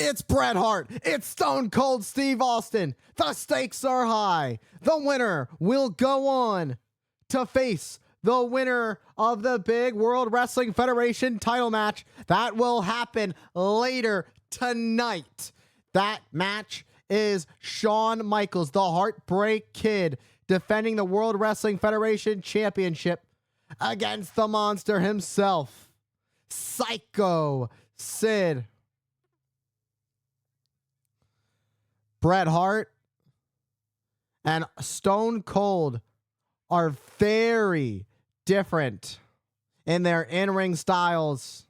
It's Bret Hart. It's Stone Cold Steve Austin. The stakes are high. The winner will go on to face the winner of the big World Wrestling Federation title match that will happen later tonight. That match is Shawn Michaels, the Heartbreak Kid, defending the World Wrestling Federation Championship against the monster himself, Psycho Sid. Bret Hart and Stone Cold are very different in their in-ring styles.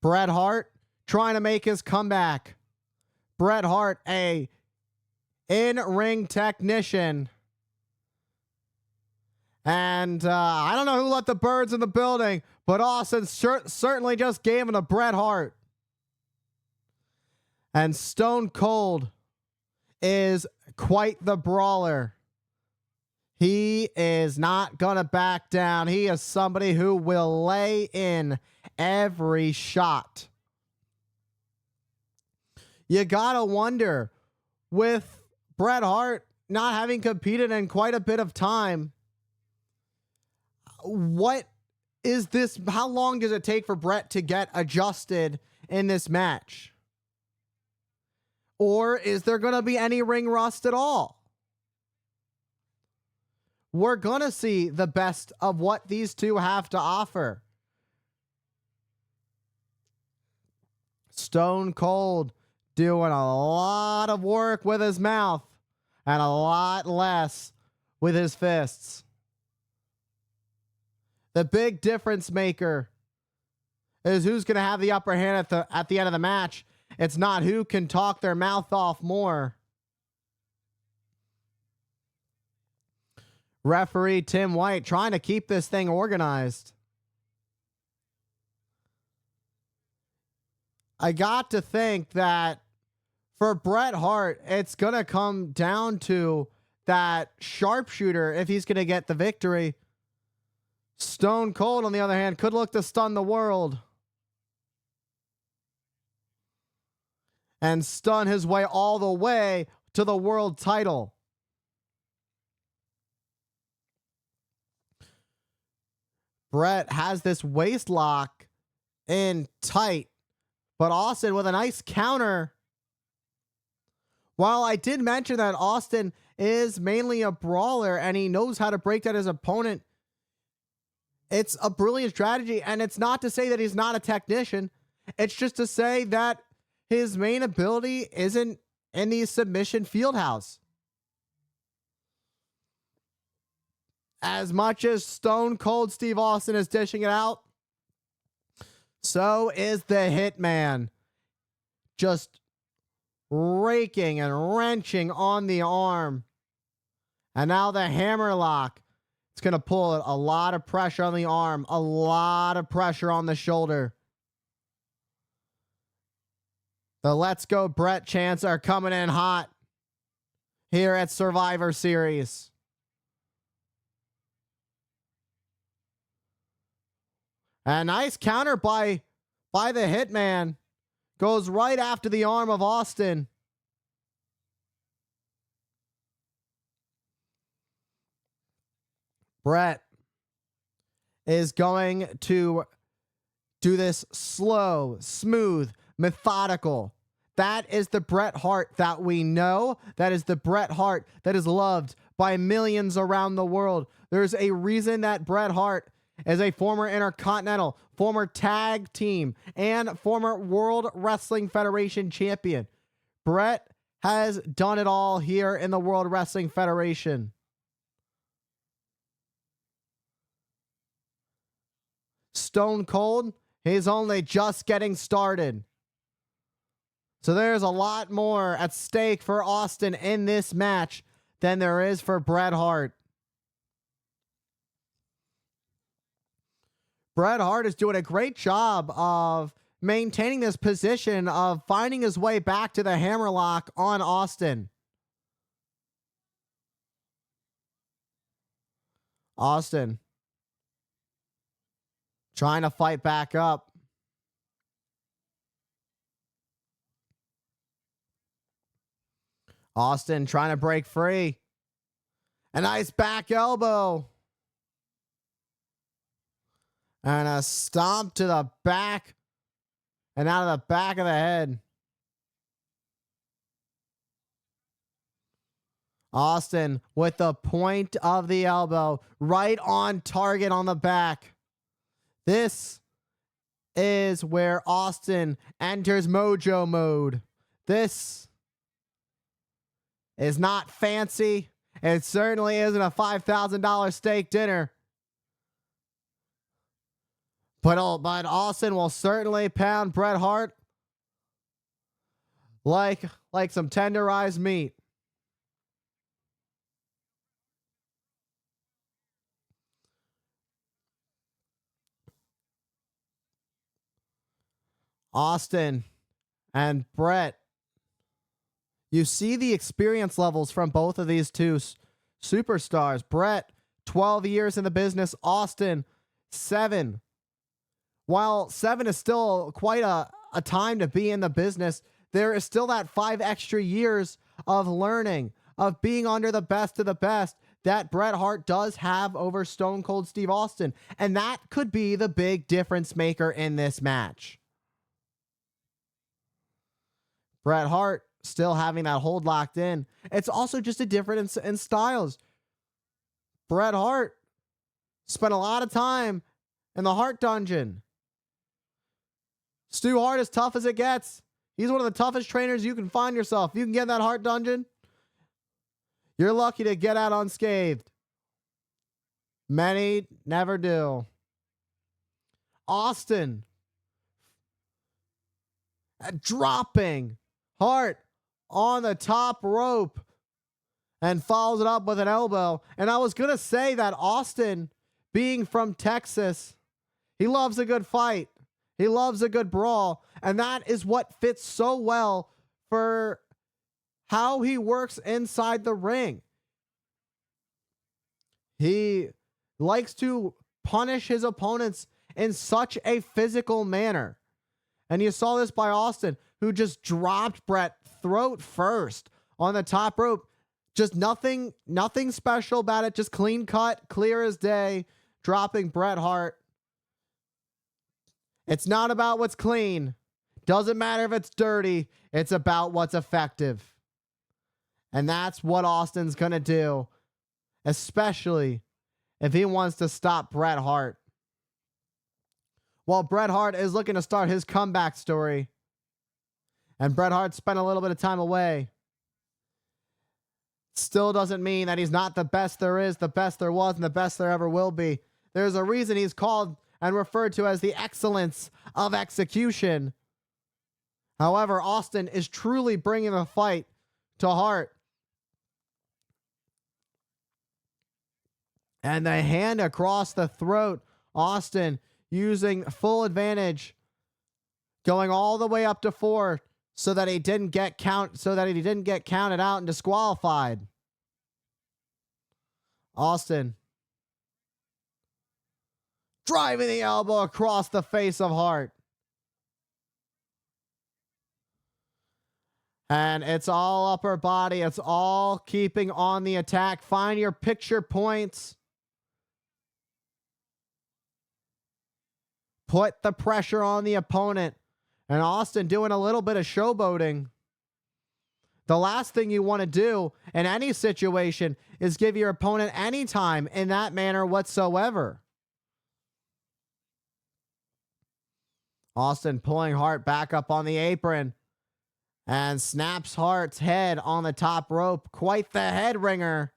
Bret Hart trying to make his comeback. Bret Hart, a in-ring technician. And I don't know who let the birds in the building, but Austin certainly just gave him to Bret Hart. And Stone Cold is quite the brawler. He is not going to back down. He is somebody who will lay in every shot. You got to wonder, with Bret Hart not having competed in quite a bit of time, what is this? How long does it take for Bret to get adjusted in this match? Or is there going to be any ring rust at all? We're going to see the best of what these two have to offer. Stone Cold doing a lot of work with his mouth and a lot less with his fists. The big difference maker is who's going to have the upper hand at the end of the match. It's not who can talk their mouth off more. Referee Tim White trying to keep this thing organized. I got to think that for Bret Hart, it's going to come down to that sharpshooter if he's going to get the victory. Stone Cold, on the other hand, could look to stun the world and stun his way all the way to the world title. Bret has this waist lock in tight, but Austin with a nice counter. While I did mention that Austin is mainly a brawler and he knows how to break down his opponent, it's a brilliant strategy, and it's not to say that he's not a technician. It's just to say that his main ability isn't in the submission fieldhouse. As much as Stone Cold Steve Austin is dishing it out, so is the Hitman. Just raking and wrenching on the arm. And now the hammerlock. It's going to pull a lot of pressure on the arm, a lot of pressure on the shoulder. The Let's Go Bret chants are coming in hot here at Survivor Series. A nice counter by the Hitman. Goes right after the arm of Austin. Bret is going to do this slow, smooth, methodical. That is the Bret Hart that we know. That is the Bret Hart that is loved by millions around the world. There's a reason that Bret Hart is a former Intercontinental, former Tag Team, and former World Wrestling Federation champion. Bret has done it all here in the World Wrestling Federation. Stone Cold, he's only just getting started. So there's a lot more at stake for Austin in this match than there is for Bret Hart. Bret Hart is doing a great job of maintaining this position of finding his way back to the hammerlock on Austin. Austin trying to fight back up. Austin trying to break free. A nice back elbow. And a stomp to the back and out of the back of the head. Austin with the point of the elbow right on target on the back. This is where Austin enters mojo mode. This is not fancy. It certainly isn't a $5,000 steak dinner. But Austin will certainly pound Bret Hart like some tenderized meat. Austin and Bret, you see the experience levels from both of these two superstars. Bret, 12 years in the business. Austin, 7. While 7 is still quite a time to be in the business, there is still that 5 extra years of learning, of being under the best of the best that Bret Hart does have over Stone Cold Steve Austin. And that could be the big difference maker in this match. Bret Hart still having that hold locked in. It's also just a difference in styles. Bret Hart spent a lot of time in the Hart Dungeon. Stu Hart, as tough as it gets. He's one of the toughest trainers you can find yourself. If you can get in that Hart Dungeon, you're lucky to get out unscathed. Many never do. Austin dropping Hart on the top rope and follows it up with an elbow. And I was going to say that Austin, being from Texas, he loves a good fight. He loves a good brawl. And that is what fits so well for how he works inside the ring. He likes to punish his opponents in such a physical manner. And you saw this by Austin, who just dropped Bret throat first on the top rope. Just nothing special about it. Just clean cut, clear as day, dropping Bret Hart. It's not about what's clean. Doesn't matter if it's dirty. It's about what's effective. And that's what Austin's going to do, especially if he wants to stop Bret Hart. While Bret Hart is looking to start his comeback story, and Bret Hart spent a little bit of time away, still doesn't mean that he's not the best there is, the best there was, and the best there ever will be. There's a reason he's called and referred to as the excellence of execution. However, Austin is truly bringing the fight to Hart. And the hand across the throat. Austin using full advantage, going all the way up to 4 so that he didn't get counted out and disqualified. Austin driving the elbow across the face of Hart. And it's all upper body. It's all keeping on the attack. Find your picture points. Put the pressure on the opponent. And Austin doing a little bit of showboating. The last thing you want to do in any situation is give your opponent any time in that manner whatsoever. Austin pulling Hart back up on the apron and snaps Hart's head on the top rope. Quite the head ringer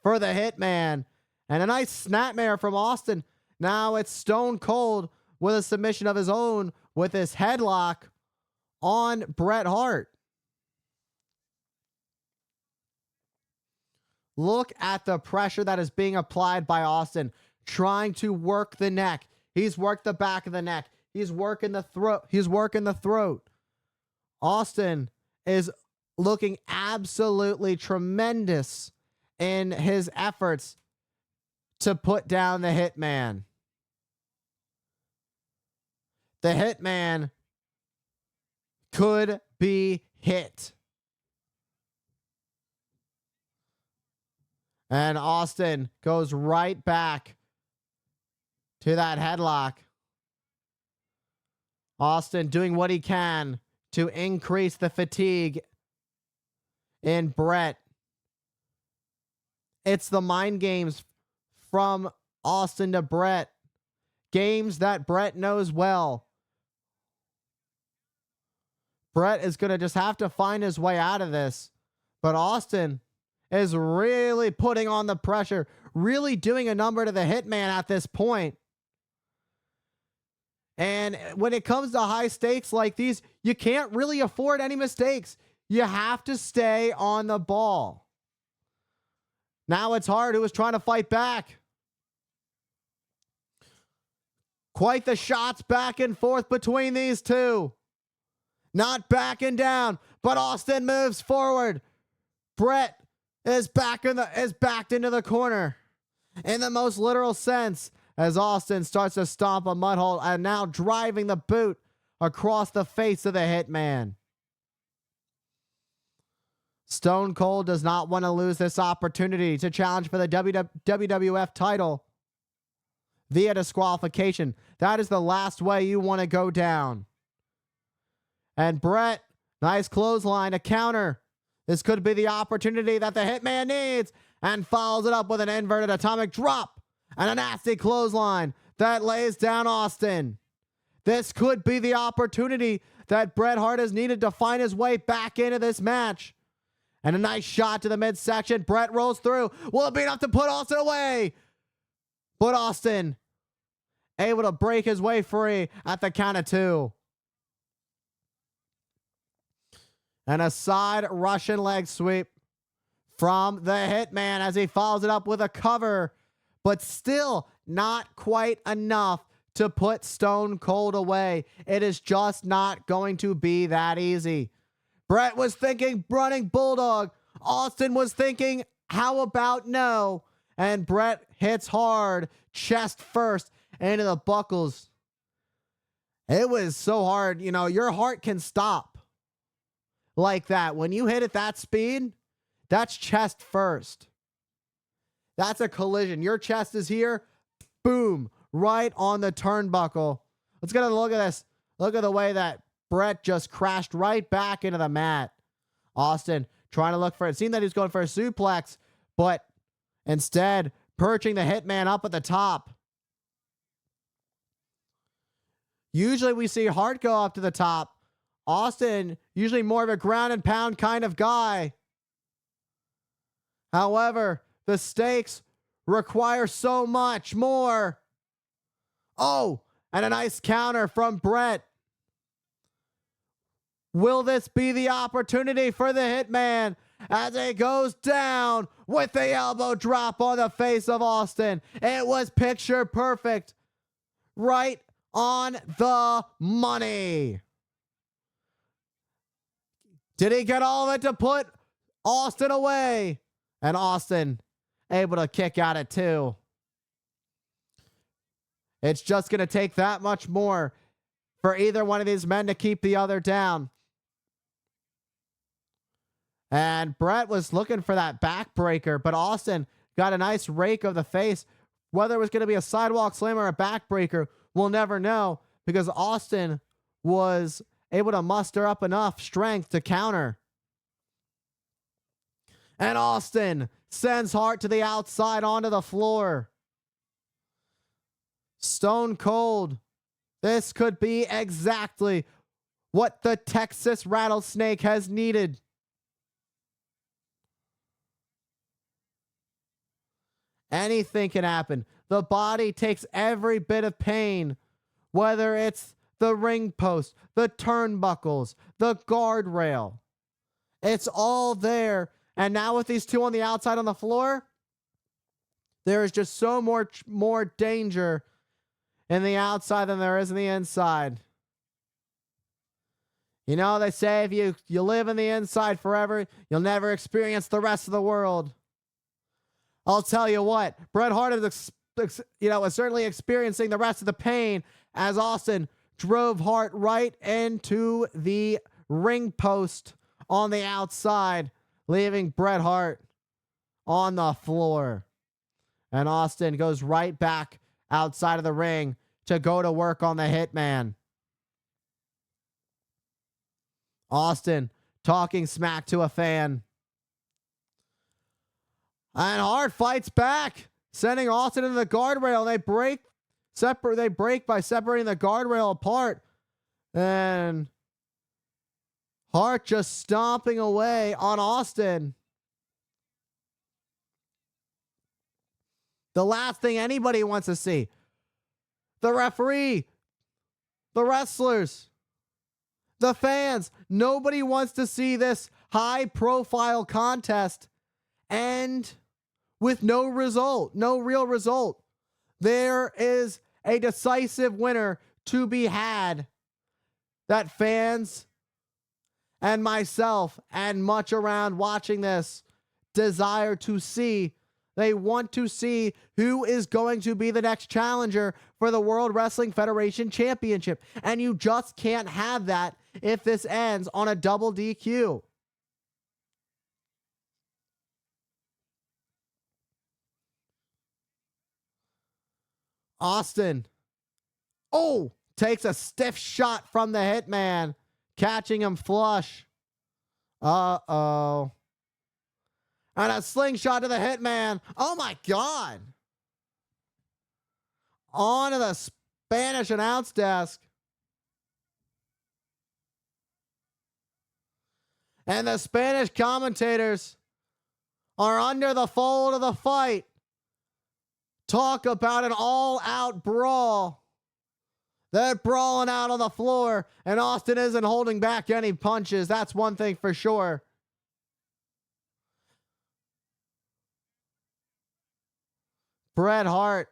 for the Hitman. And a nice snapmare from Austin. Now it's Stone Cold with a submission of his own with his headlock on Bret Hart. Look at the pressure that is being applied by Austin, trying to work the neck. He's worked the back of the neck. He's working the throat. He's working the throat. Austin is looking absolutely tremendous in his efforts to put down the Hitman. The Hitman could be hit. And Austin goes right back to that headlock. Austin doing what he can to increase the fatigue in Bret. It's the mind games from Austin to Bret. Games that Bret knows well. Bret is going to just have to find his way out of this. But Austin is really putting on the pressure, really doing a number to the Hitman at this point. And when it comes to high stakes like these, you can't really afford any mistakes. You have to stay on the ball. Now it's Hart who is trying to fight back. Quite the shots back and forth between these two. Not backing down, but Austin moves forward. Bret is backed into the corner in the most literal sense as Austin starts to stomp a mud hole and now driving the boot across the face of the Hitman. Stone Cold does not want to lose this opportunity to challenge for the WWF title via disqualification. That is the last way you want to go down. And Bret, nice clothesline, a counter. This could be the opportunity that the Hitman needs, and follows it up with an inverted atomic drop and a nasty clothesline that lays down Austin. This could be the opportunity that Bret Hart has needed to find his way back into this match. And a nice shot to the midsection. Bret rolls through. Will it be enough to put Austin away? But Austin able to break his way free at the count of 2. And a side Russian leg sweep from the Hitman as he follows it up with a cover. But still not quite enough to put Stone Cold away. It is just not going to be that easy. Bret was thinking running Bulldog. Austin was thinking, how about no? And Bret hits hard, chest first, into the buckles. It was so hard. You know, your heart can stop like that. When you hit at that speed, that's chest first. That's a collision. Your chest is here. Boom. Right on the turnbuckle. Let's get a look at this. Look at the way that Bret just crashed right back into the mat. Austin trying to look for it. Seemed that he was going for a suplex, but instead perching the Hitman up at the top. Usually we see Hart go up to the top. Austin, usually more of a ground and pound kind of guy. However, the stakes require so much more. Oh, and a nice counter from Bret. Will this be the opportunity for the Hitman as it goes down with the elbow drop on the face of Austin? It was picture perfect. Right on the money. Did he get all of it to put Austin away? And Austin able to kick out at 2. It's just going to take that much more for either one of these men to keep the other down. And Bret was looking for that backbreaker, but Austin got a nice rake of the face. Whether it was going to be a sidewalk slam or a backbreaker, we'll never know, because Austin was able to muster up enough strength to counter. And Austin sends Hart to the outside onto the floor. Stone Cold. This could be exactly what the Texas Rattlesnake has needed. Anything can happen. The body takes every bit of pain, whether it's the ring post, the turnbuckles, the guardrail. It's all there. And now with these two on the outside on the floor, there is just so much more danger in the outside than there is in the inside. You know, they say if you live in the inside forever, you'll never experience the rest of the world. I'll tell you what, Bret Hart is certainly experiencing the rest of the pain as Austin drove Hart right into the ring post on the outside, leaving Bret Hart on the floor. And Austin goes right back outside of the ring to go to work on the Hitman. Austin talking smack to a fan. And Hart fights back, sending Austin into the guardrail. They break by separating the guardrail apart. And Hart just stomping away on Austin. The last thing anybody wants to see. The referee, the wrestlers, the fans. Nobody wants to see this high-profile contest end with no result, no real result. There is a decisive winner to be had that fans and myself and much around watching this desire to see. They want to see who is going to be the next challenger for the World Wrestling Federation Championship. And you just can't have that if this ends on a double DQ. Austin, takes a stiff shot from the Hitman, catching him flush. Uh-oh. And a slingshot to the Hitman. Oh, my God. Onto the Spanish announce desk. And the Spanish commentators are under the fold of the fight. Talk about an all-out brawl. They're brawling out on the floor, and Austin isn't holding back any punches. That's one thing for sure. Bret Hart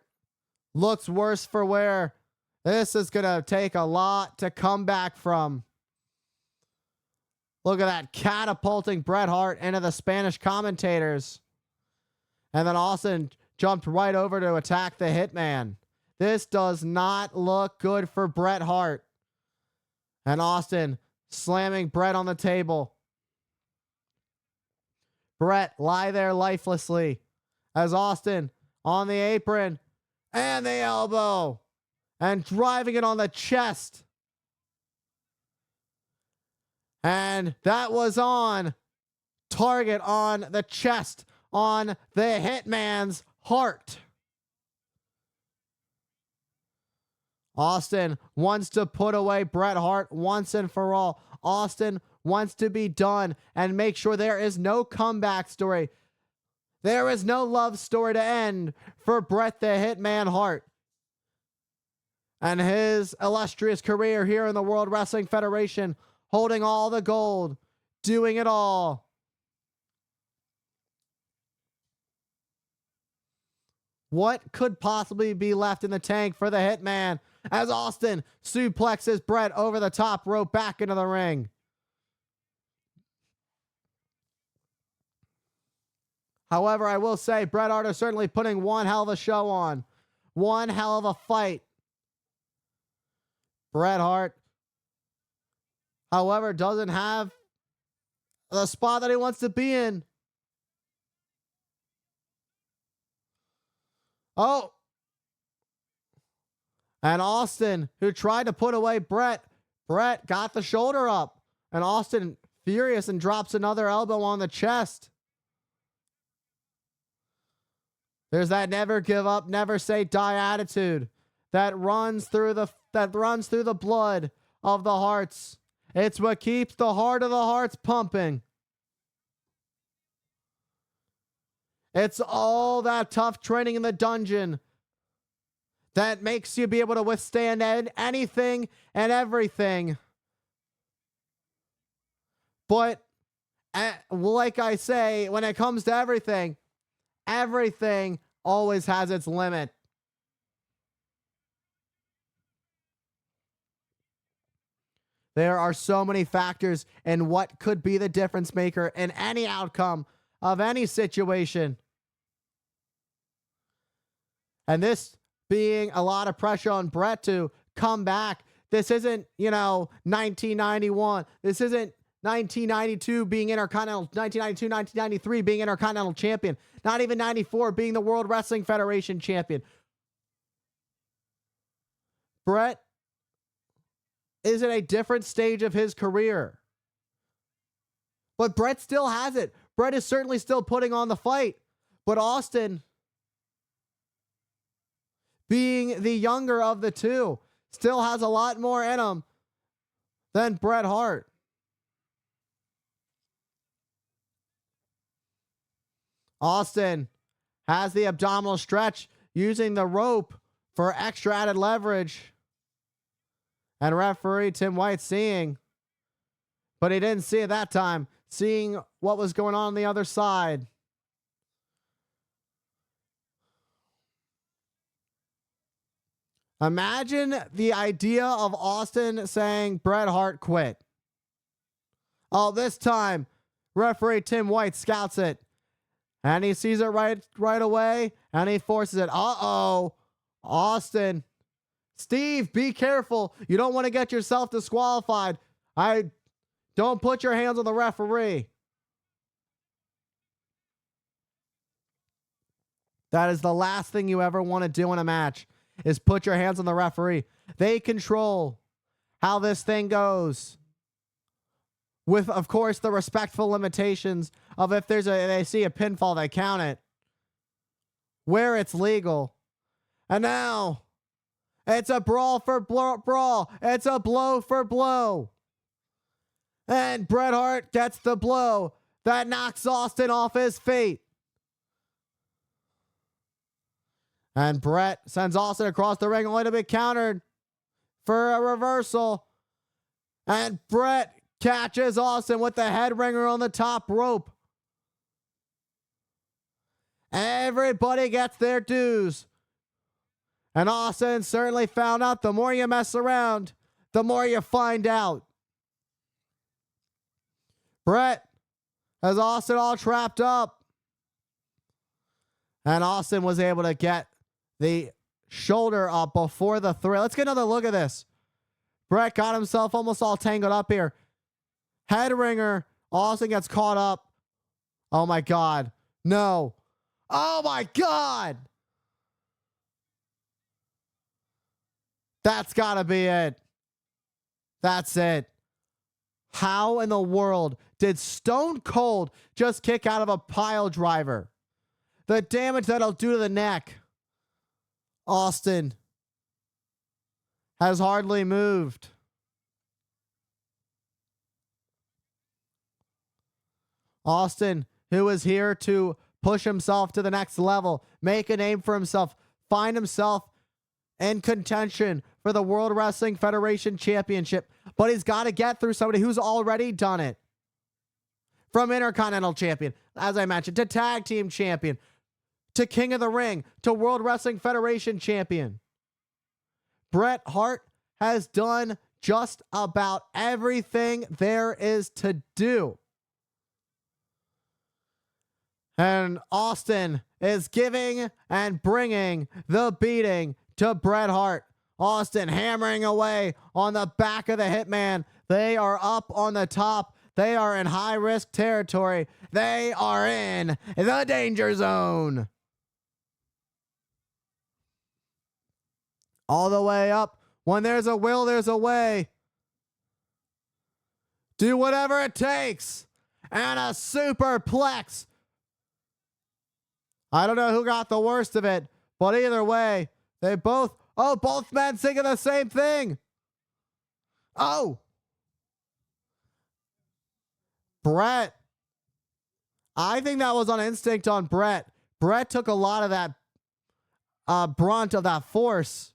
looks worse for wear. This is going to take a lot to come back from. Look at that, catapulting Bret Hart into the Spanish commentators. And then Austin jumped right over to attack the Hitman. This does not look good for Bret Hart. And Austin slamming Bret on the table. Bret lie there lifelessly as Austin on the apron and the elbow and driving it on the chest. And that was on target, on the chest, on the Hitman's heart. Austin wants to put away Bret Hart once and for all. Austin wants to be done and make sure there is no comeback story. There is no love story to end for Bret the Hitman Hart and his illustrious career here in the World Wrestling Federation, holding all the gold, doing it all. What could possibly be left in the tank for the Hitman as Austin suplexes Bret over the top rope back into the ring? However, I will say Bret Hart is certainly putting one hell of a show on. One hell of a fight. Bret Hart, however, doesn't have the spot that he wants to be in. Oh. And Austin, who tried to put away Bret got the shoulder up. And Austin, furious, and drops another elbow on the chest. There's that never give up, never say die attitude that runs through the blood of the Harts. It's what keeps the heart of the Harts pumping. It's all that tough training in the dungeon that makes you be able to withstand anything and everything. But like I say, when it comes to everything always has its limit. There are so many factors in what could be the difference maker in any outcome of any situation. And this being a lot of pressure on Bret to come back. This isn't, 1991. This isn't 1992 being Intercontinental, 1992, 1993 being Intercontinental Champion, not even 94 being the World Wrestling Federation Champion. Bret is at a different stage of his career. But Bret still has it. Bret is certainly still putting on the fight. But Austin, being the younger of the two, still has a lot more in him than Bret Hart. Austin has the abdominal stretch, using the rope for extra added leverage. And referee Tim White seeing, but he didn't see it that time, seeing what was going on the other side. Imagine the idea of Austin saying Bret Hart quit. Oh, this time, referee Tim White scouts it. And he sees it right away, and he forces it. Uh-oh. Austin. Steve, be careful. You don't want to get yourself disqualified. Don't put your hands on the referee. That is the last thing you ever want to do in a match, is put your hands on the referee. They control how this thing goes. With, of course, the respectful limitations of if they see a pinfall, they count it. Where it's legal. And now, it's a brawl for brawl. It's a blow for blow. And Bret Hart gets the blow that knocks Austin off his feet. And Bret sends Austin across the ring, only to be countered for a reversal. And Bret catches Austin with the head ringer on the top rope. Everybody gets their dues. And Austin certainly found out the more you mess around, the more you find out. Bret has Austin all trapped up. And Austin was able to get the shoulder up before the three. Let's get another look at this. Bret got himself almost all tangled up here. Head ringer. Austin gets caught up. Oh my God. No. Oh my God. That's gotta be it. That's it. How in the world did Stone Cold just kick out of a pile driver? The damage that'll do to the neck. Austin has hardly moved. Austin, who is here to push himself to the next level, make a name for himself, find himself in contention for the World Wrestling Federation Championship. But he's got to get through somebody who's already done it. From Intercontinental Champion, as I mentioned, to Tag Team Champion, to King of the Ring, to World Wrestling Federation Champion. Bret Hart has done just about everything there is to do. And Austin is giving and bringing the beating to Bret Hart. Austin hammering away on the back of the Hitman. They are up on the top. They are in high-risk territory. They are in the danger zone. All the way up. When there's a will, there's a way. Do whatever it takes. And a superplex. I don't know who got the worst of it, but either way, they both men singing the same thing. Oh. Bret. I think that was on instinct on Bret. Bret took a lot of that brunt of that force.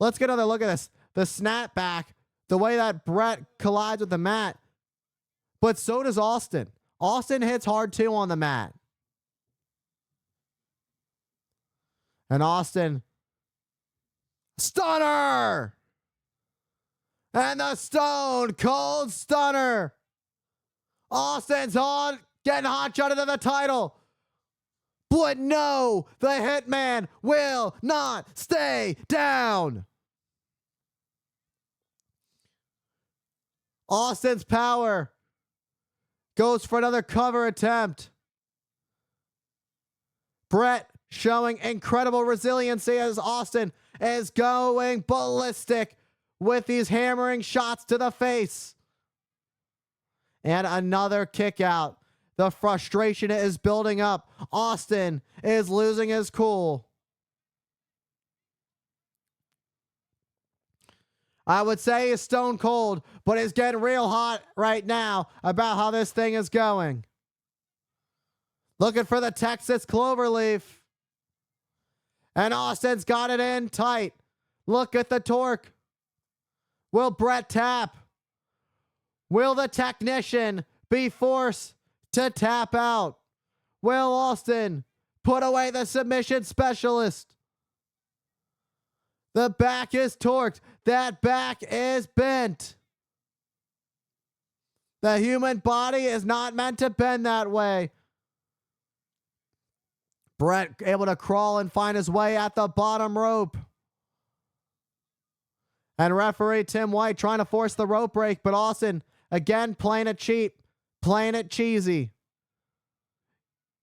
Let's get another look at this. The snapback, the way that Bret collides with the mat. But so does Austin. Austin hits hard too on the mat. And Austin, stunner! And the Stone Cold Stunner. Austin's on, getting hot shot into the title. But no, the Hitman will not stay down. Austin's power goes for another cover attempt. Bret showing incredible resiliency as Austin is going ballistic with these hammering shots to the face. And another kick out. The frustration is building up. Austin is losing his cool. I would say he's stone cold, but he's getting real hot right now about how this thing is going. Looking for the Texas Cloverleaf. And Austin's got it in tight. Look at the torque. Will Bret tap? Will the technician be forced to tap out? Will Austin put away the submission specialist? The back is torqued. That back is bent. The human body is not meant to bend that way. Bret able to crawl and find his way at the bottom rope. And referee Tim White trying to force the rope break, but Austin again playing it cheap, playing it cheesy.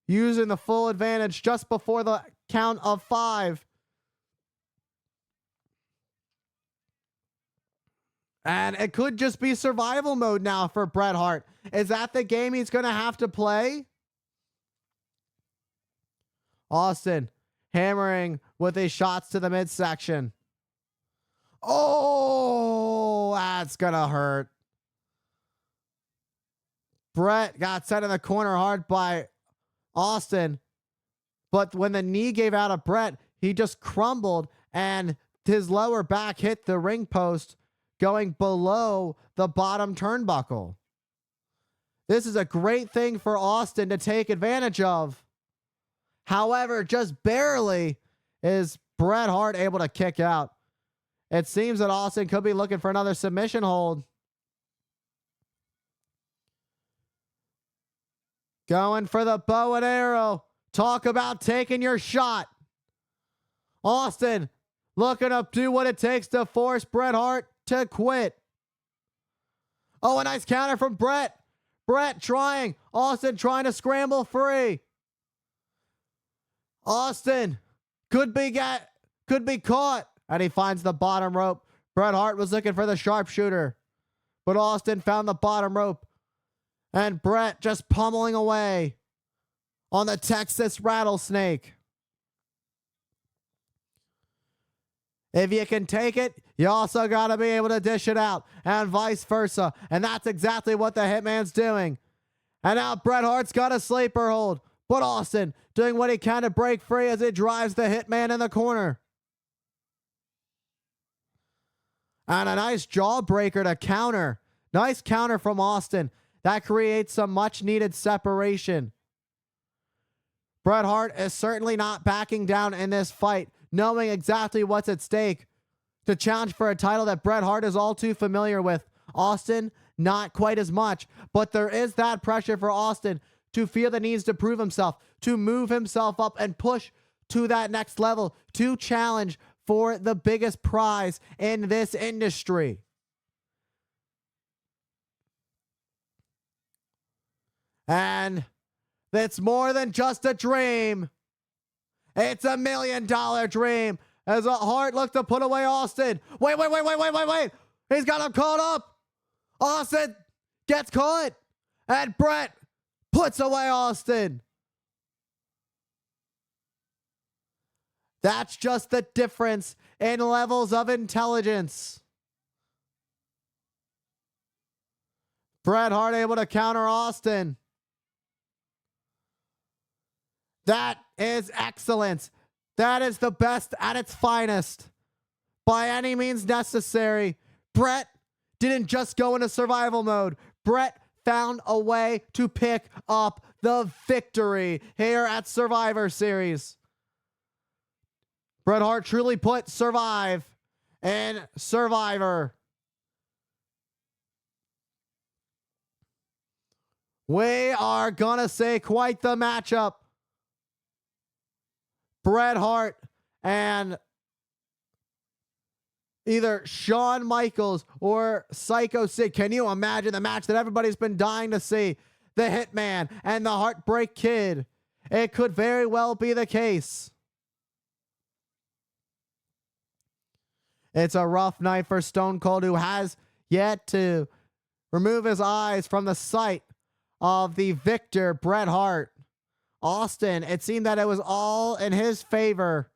Using the full advantage just before the count of 5. And it could just be survival mode now for Bret Hart. Is that the game he's going to have to play? Austin hammering with his shots to the midsection. Oh, that's going to hurt. Bret got set in the corner hard by Austin. But when the knee gave out of Bret, he just crumbled and his lower back hit the ring post, going below the bottom turnbuckle. This is a great thing for Austin to take advantage of. However, just barely is Bret Hart able to kick out. It seems that Austin could be looking for another submission hold. Going for the bow and arrow. Talk about taking your shot. Austin looking to do what it takes to force Bret Hart to quit. Oh, a nice counter from Bret. Bret trying. Austin trying to scramble free. Austin could be caught. And he finds the bottom rope. Bret Hart was looking for the sharpshooter, but Austin found the bottom rope. And Bret just pummeling away on the Texas Rattlesnake. If you can take it, you also got to be able to dish it out, and vice versa. And that's exactly what the Hitman's doing. And now Bret Hart's got a sleeper hold, but Austin doing what he can to break free as it drives the Hitman in the corner. And a nice jawbreaker to counter. Nice counter from Austin. That creates some much needed separation. Bret Hart is certainly not backing down in this fight, knowing exactly what's at stake to challenge for a title that Bret Hart is all too familiar with. Austin, not quite as much, but there is that pressure for Austin to feel the needs to prove himself, to move himself up and push to that next level, to challenge for the biggest prize in this industry. And it's more than just a dream. It's $1 million dream. As Hart looked to put away Austin. Wait. He's got him caught up. Austin gets caught. And Bret puts away Austin. That's just the difference in levels of intelligence. Bret Hart able to counter Austin. That is excellence. That is the best at its finest. By any means necessary. Bret didn't just go into survival mode. Bret found a way to pick up the victory here at Survivor Series. Bret Hart truly put Survive in Survivor. We are gonna say quite the matchup. Bret Hart and either Shawn Michaels or Psycho Sid. Can you imagine the match that everybody's been dying to see? the Hitman and the Heartbreak Kid. It could very well be the case. It's a rough night for Stone Cold, who has yet to remove his eyes from the sight of the victor, Bret Hart. Austin, it seemed that it was all in his favor.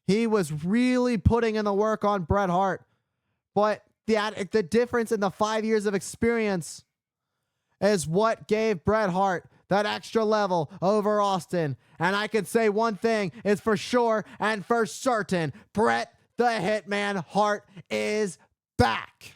He was really putting in the work on Bret Hart. But the difference in the 5 years of experience is what gave Bret Hart that extra level over Austin. And I can say one thing is for sure and for certain: Bret the Hitman Hart is back.